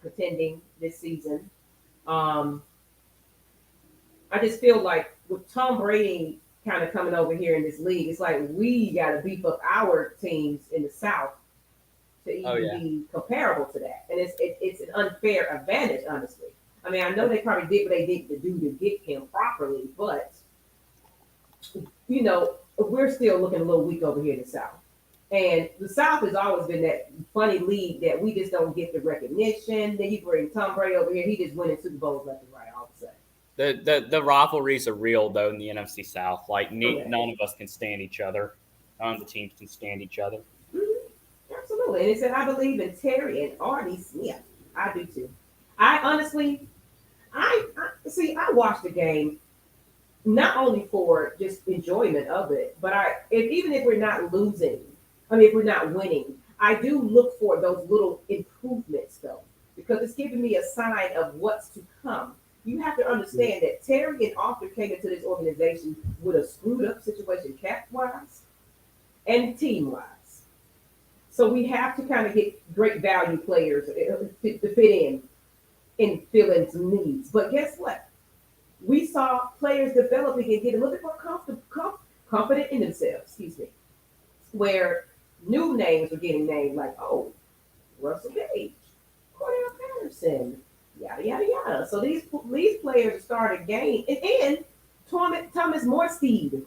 contending this season. I just feel like with Tom Brady kind of coming over here in this league, it's like we got to beef up our teams in the South to even be comparable to that, and it's an unfair advantage, honestly. I mean, I know they probably did what they needed to do to get him properly, but we're still looking a little weak over here in the South. And the South has always been that funny league that we just don't get the recognition. Then you bring Tom Brady over here, he just winning Super Bowls left and right all of a sudden. The rivalries are real though in the NFC South. Like none of us can stand each other. None of the teams can stand each other. Mm-hmm. Absolutely, and it said I believe in Terry and Artie Smith. I do too. I honestly, I watched the game not only for just enjoyment of it, but even if we're not losing, if we're not winning, I do look for those little improvements though, because it's giving me a sign of what's to come. You have to understand that Terry and Arthur came into this organization with a screwed up situation cap wise and team wise. So we have to kind of get great value players to fit in and fill in some needs. But guess what? We saw players developing and get a little bit more confident in themselves, where new names were getting named like, Russell Gage, Cordell Patterson, yada, yada, yada. So these players started gaining. And Thomas Morsteed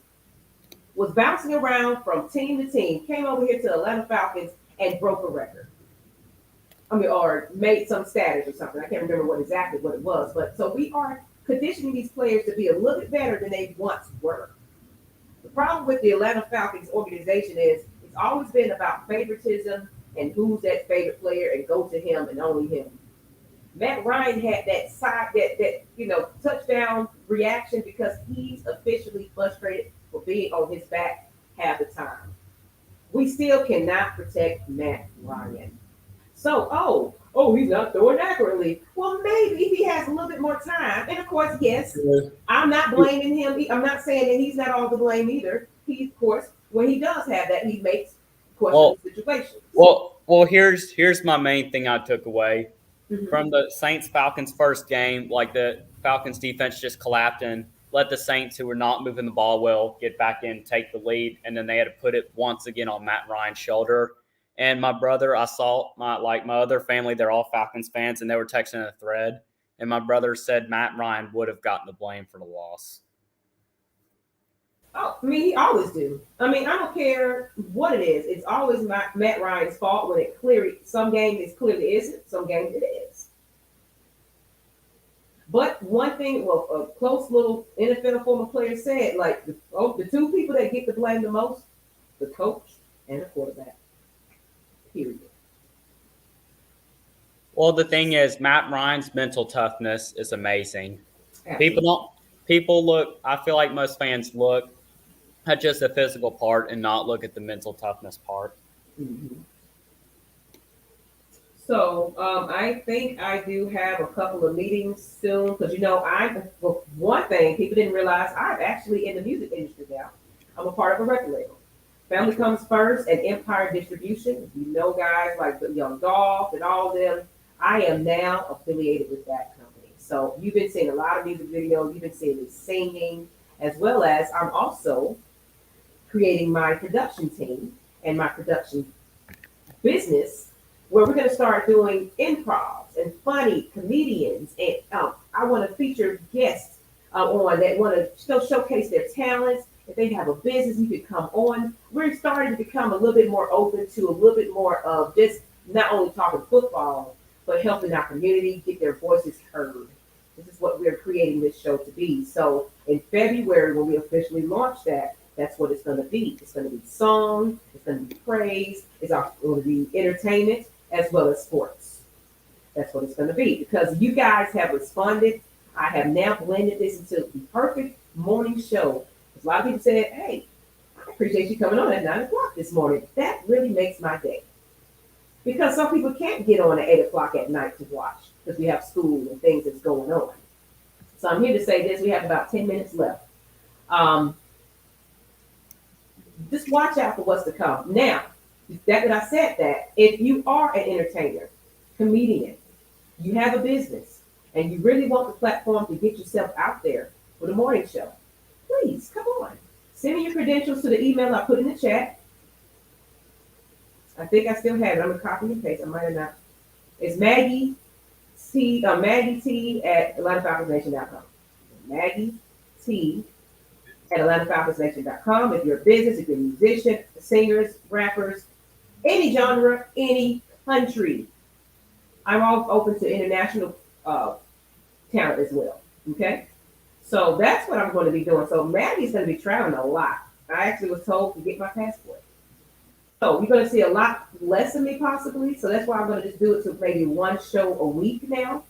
was bouncing around from team to team, came over here to the Atlanta Falcons and broke a record. Or made some status or something. I can't remember exactly what it was. But so we are conditioning these players to be a little bit better than they once were. The problem with the Atlanta Falcons organization is it's always been about favoritism and who's that favorite player and go to him and only him. Matt Ryan had that touchdown reaction because he's officially frustrated for being on his back half the time. We still cannot protect Matt Ryan. So, he's not throwing accurately. Well, maybe he has a little bit more time. And of course, yes, I'm not blaming him. I'm not saying that he's not all to blame either. He, of course, when he does have that, he makes questionable situations. Well, here's my main thing I took away from the Saints Falcons first game. Like the Falcons defense just collapsed and let the Saints, who were not moving the ball well, get back in, take the lead, and then they had to put it once again on Matt Ryan's shoulder. And my brother, I saw my other family, they're all Falcons fans, and they were texting a thread. And my brother said Matt Ryan would have gotten the blame for the loss. He always do. I don't care what it is. It's always Matt Ryan's fault when it clearly, some games it clearly isn't, some games it is. But one thing, a close little NFL former player said, like, the two people that get the blame the most, the coach and the quarterback. Period. Well, the thing is, Matt Ryan's mental toughness is amazing. Absolutely. People look, I feel like most fans look at just the physical part and not look at the mental toughness part. Mm-hmm. So I think I do have a couple of meetings soon because one thing people didn't realize, I'm actually in the music industry now. I'm a part of a record label. Family Comes First and Empire Distribution. Guys like the Young Dolph and all of them. I am now affiliated with that company. So you've been seeing a lot of music videos. You've been seeing me singing, as well as I'm also creating my production team and my production business where we're going to start doing improvs and funny comedians. And I want to feature guests on that want to still showcase their talents. If they have a business, you could come on. We're starting to become a little bit more open to a little bit more of just not only talking football, but helping our community get their voices heard. This is what we're creating this show to be. So in February, when we officially launch that, that's what it's going to be. It's going to be song, it's going to be praise, it's also going to be entertainment as well as sports. That's what it's going to be because you guys have responded. I have now blended this into the perfect morning show. A lot of people said, hey, I appreciate you coming on at 9 o'clock this morning. That really makes my day. Because some people can't get on at 8 o'clock at night to watch because we have school and things that's going on. So I'm here to say this. We have about 10 minutes left. Just watch out for what's to come. Now, that I said that, if you are an entertainer, comedian, you have a business, and you really want the platform to get yourself out there for the morning show, please come on. Send me your credentials to the email I put in the chat. I think I still have it. I'm going to copy and paste. I might have not. It's Maggie T at AtlantaFalconsNation.com. Maggie T at AtlantaFalconsNation.com. If you're a business, if you're a musician, singers, rappers, any genre, any country, I'm all open to international talent as well. Okay? So that's what I'm going to be doing. So Maggie's going to be traveling a lot. I actually was told to get my passport. So you're going to see a lot less of me possibly. So that's why I'm going to just do it to maybe one show a week now.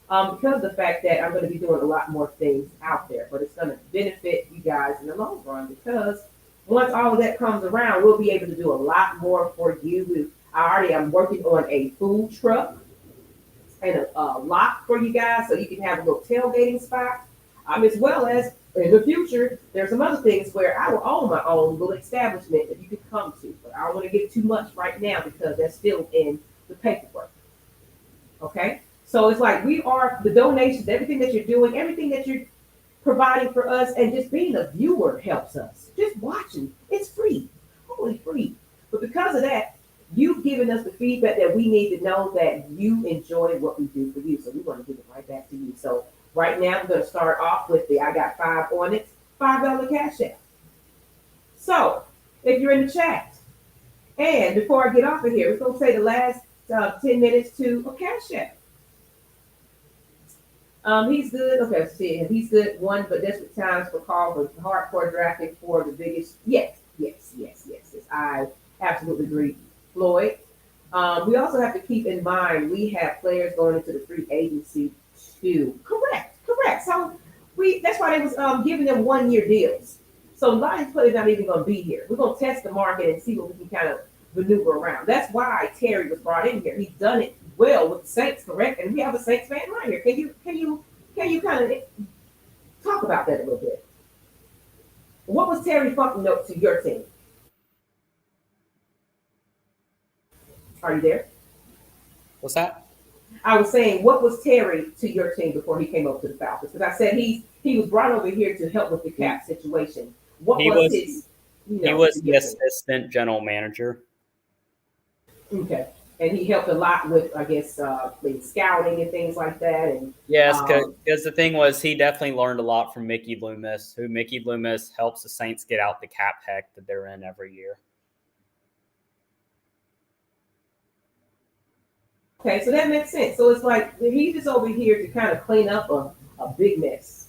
Because of the fact that I'm going to be doing a lot more things out there. But it's going to benefit you guys in the long run because once all of that comes around, we'll be able to do a lot more for you. I'm working on a food truck and a lot for you guys so you can have a little tailgating spot. As well as in the future, there's some other things where I will own my own little establishment that you can come to. But I don't want to get too much right now because that's still in the paperwork. Okay? So it's like we are the donations, everything that you're doing, everything that you're providing for us, and just being a viewer helps us. Just watching. It's free. Totally free. But because of that, you've given us the feedback that we need to know that you enjoy what we do for you. So we want to give it right back to you. So right now, I'm going to start off with I got 5 on it, $5 cash app. So if you're in the chat, and before I get off of here, we're going to say the last 10 minutes to a cash app. He's good. Okay, let's see. He's good. One, but desperate times for call for hardcore drafting for the biggest. Yes. I absolutely agree, Floyd. We also have to keep in mind we have players going into the free agency too. Correct. So that's why they was giving them 1-year deals. So a lot of these players not even going to be here. We're going to test the market and see what we can kind of maneuver around. That's why Terry was brought in here. He's done it well with the Saints, correct? And we have a Saints fan right here. Can you kind of talk about that a little bit? What was Terry Funk note to your team? Are you there? What's that? I was saying, what was Terry to your team before he came over to the Falcons? Because I said he was brought over here to help with the cap situation. He was the assistant general manager. Okay. And he helped a lot with, I guess, the scouting and things like that. And yes, because the thing was, he definitely learned a lot from Mickey Loomis, who Mickey Loomis helps the Saints get out the cap heck that they're in every year. Okay, so that makes sense. So it's like he's just over here to kind of clean up a big mess.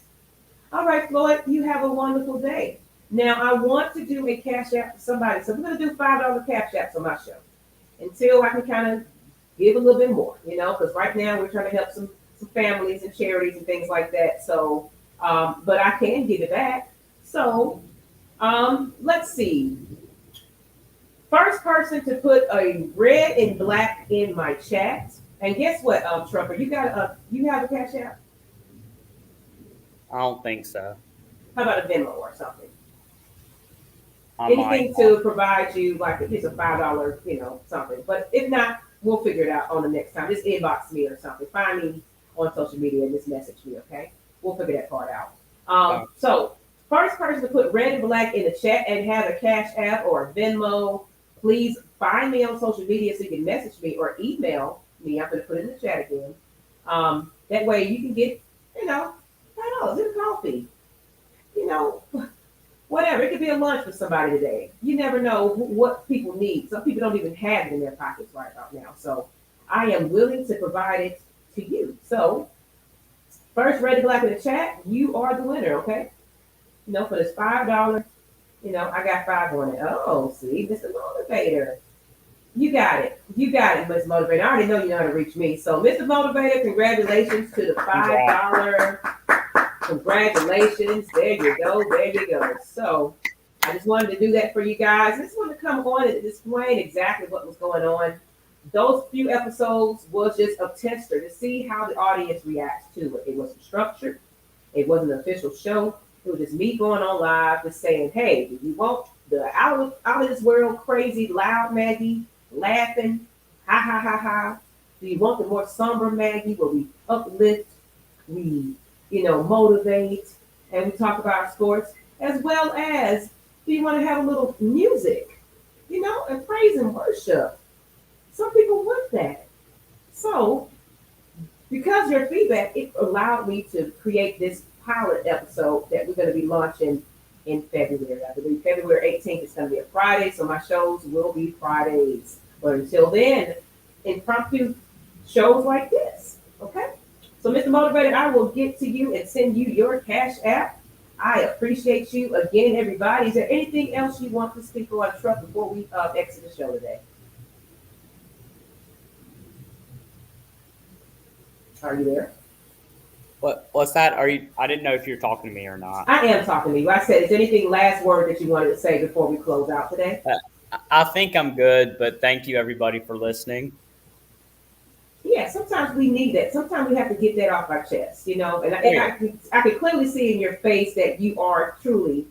All right, Floyd, you have a wonderful day. Now, I want to do a cash app for somebody. So we're going to do $5 cash apps on my show until I can kind of give a little bit more, because right now we're trying to help some families and charities and things like that. So, but I can give it back. So let's see. First person to put a red and black in my chat. And guess what, Trumper? You have a cash app? I don't think so. How about a Venmo or something? Anything to provide you, like it's a $5, something. But if not, we'll figure it out on the next time. Just inbox me or something. Find me on social media and just message me, okay? We'll figure that part out. So first person to put red and black in the chat and have a cash app or a Venmo Please find me on social media so you can message me or email me. I'm going to put it in the chat again. That way you can get, $5 in coffee. You know, whatever. It could be a lunch for somebody today. You never know what people need. Some people don't even have it in their pockets right about now. So I am willing to provide it to you. So first, Red Black in the chat, you are the winner, okay? For this $5, I got 5 on it. Oh, see, Mr. Motivator. You got it. You got it, Mr. Motivator. I already know you know how to reach me. So, Mr. Motivator, congratulations to the $5. Congratulations. There you go. There you go. So, I just wanted to do that for you guys. I just wanted to come on and explain exactly what was going on. Those few episodes was just a tester to see how the audience reacts to it. It wasn't structured. It wasn't an official show. It was just me going on live, just saying, hey, do you want the out of this world crazy, loud Maggie, laughing, ha, ha, ha, ha? Do you want the more somber Maggie where we uplift, we, motivate, and we talk about sports, as well as do you want to have a little music, and praise and worship? Some people want that. So, because of your feedback, it allowed me to create this pilot episode that we're going to be launching in February. I believe February 18th is going to be a Friday, so my shows will be Fridays. But until then, impromptu shows like this, okay? So, Mr. Motivated, I will get to you and send you your Cash App. I appreciate you again, everybody. Is there anything else you want to speak on, Truck, before we exit the show today? Are you there? What's that? I didn't know if you're talking to me or not. I am talking to you. I said, is there anything last word that you wanted to say before we close out today? I think I'm good, but thank you everybody for listening. Yeah, sometimes we need that. Sometimes we have to get that off our chest, and I can clearly see in your face that you are truly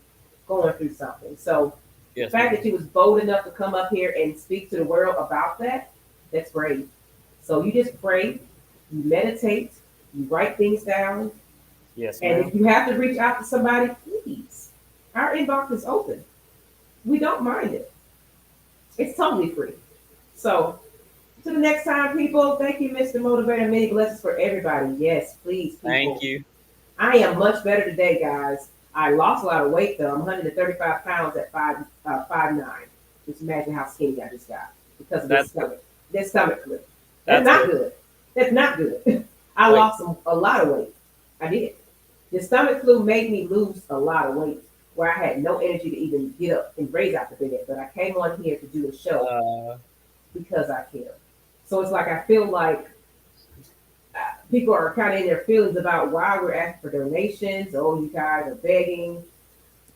going through something. So the fact that you was bold enough to come up here and speak to the world about that, that's great. So you just pray, you meditate, you write things down. Yes, and ma'am. if you have to reach out to somebody, please. Our inbox is open. We don't mind it. It's totally free. So, to the next time, people, thank you, Mr. Motivator. Many blessings for everybody. Yes, please, people. Thank you. I am much better today, guys. I lost a lot of weight, though. I'm 135 pounds at 5'9". Just imagine how skinny I just got because of this stomach flu. That's not good. That's not good. I lost a lot of weight. I did. The stomach flu made me lose a lot of weight where I had no energy to even get up and raise out the bed. But I came on here to do a show because I care. So it's like I feel like people are kind of in their feelings about why we're asking for donations. Oh, you guys are begging.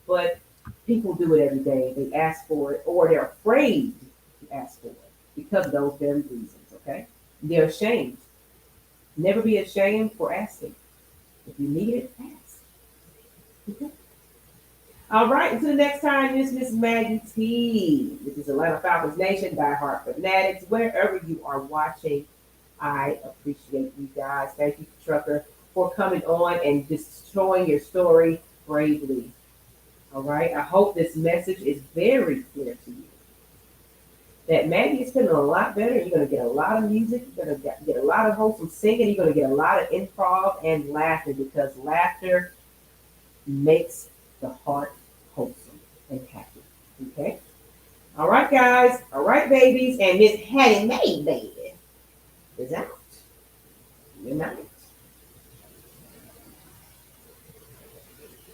But people do it every day. They ask for it or they're afraid to ask for it because of those very reasons, okay? They're ashamed. Never be ashamed for asking. If you need it, ask. Okay. All right. Until the next time, this is Maggie T. This is Atlanta Falcons Nation, Die Hard Fanatics. Wherever you are watching, I appreciate you guys. Thank you, Trucker, for coming on and just showing your story bravely. All right. I hope this message is very clear to you. That Maggie is feeling a lot better. You're going to get a lot of music. You're going to get a lot of wholesome singing. You're going to get a lot of improv and laughter because laughter makes the heart wholesome and happy. Okay? All right, guys. All right, babies. And Miss Hattie May, baby, is out. Good night.